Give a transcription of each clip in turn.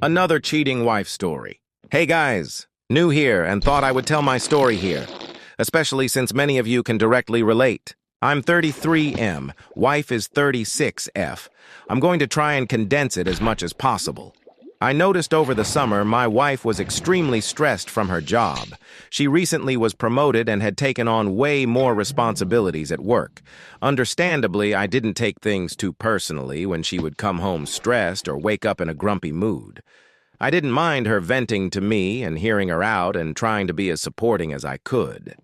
Another cheating wife story. Hey guys, new here and thought I would tell my story here, especially since many of you can directly relate. I'm 33M, wife is 36F. I'm going to try and condense it as much as possible. I noticed over the summer my wife was extremely stressed from her job. She recently was promoted and had taken on way more responsibilities at work. Understandably, I didn't take things too personally when she would come home stressed or wake up in a grumpy mood. I didn't mind her venting to me and hearing her out and trying to be as supporting as I could.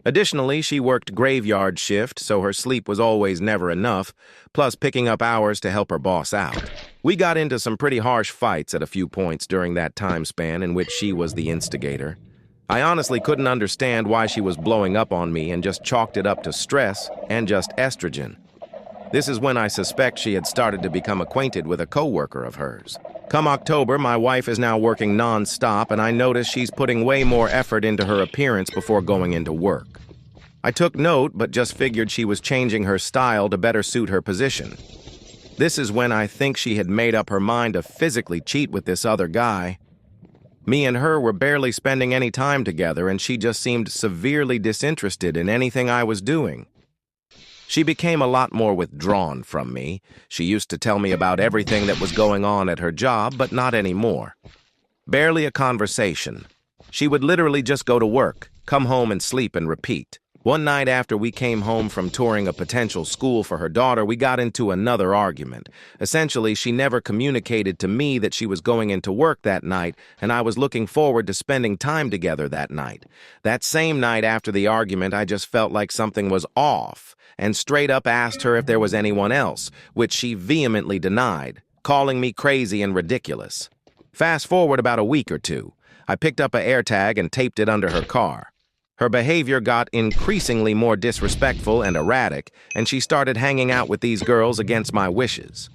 Additionally, she worked graveyard shift, so her sleep was always never enough, plus picking up hours to help her boss out. We got into some pretty harsh fights at a few points during that time span in which she was the instigator. I honestly couldn't understand why she was blowing up on me and just chalked it up to stress and just estrogen. This is when I suspect she had started to become acquainted with a coworker of hers. Come October, my wife is now working non-stop, and I notice she's putting way more effort into her appearance before going into work. I took note, but just figured she was changing her style to better suit her position. This is when I think she had made up her mind to physically cheat with this other guy. Me and her were barely spending any time together, and she just seemed severely disinterested in anything I was doing. She became a lot more withdrawn from me. She used to tell me about everything that was going on at her job, but not anymore. Barely a conversation. She would literally just go to work, come home and sleep and repeat. One night after we came home from touring a potential school for her daughter, we got into another argument. Essentially, she never communicated to me that she was going into work that night, and I was looking forward to spending time together that night. That same night after the argument, I just felt like something was off, and straight up asked her if there was anyone else, which she vehemently denied, calling me crazy and ridiculous. Fast forward about a week or two. I picked up an AirTag and taped it under her car. Her behavior got increasingly more disrespectful and erratic, and she started hanging out with these girls against my wishes.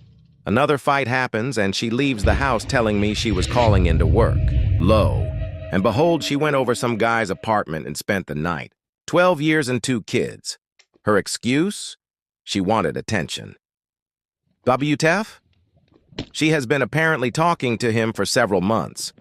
Another fight happens, and she leaves the house telling me she was calling into work. Lo. And behold, she went over some guy's apartment and spent the night. 12 years and 2 kids. Her excuse? She wanted attention. WTF? She has been apparently talking to him for several months.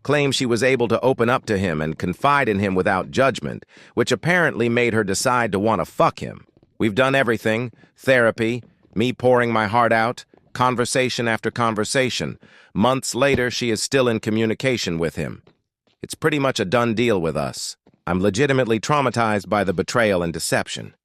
Claims she was able to open up to him and confide in him without judgment, which apparently made her decide to want to fuck him. We've done everything, therapy, me pouring my heart out, conversation after conversation. Months later, she is still in communication with him. It's pretty much a done deal with us. I'm legitimately traumatized by the betrayal and deception.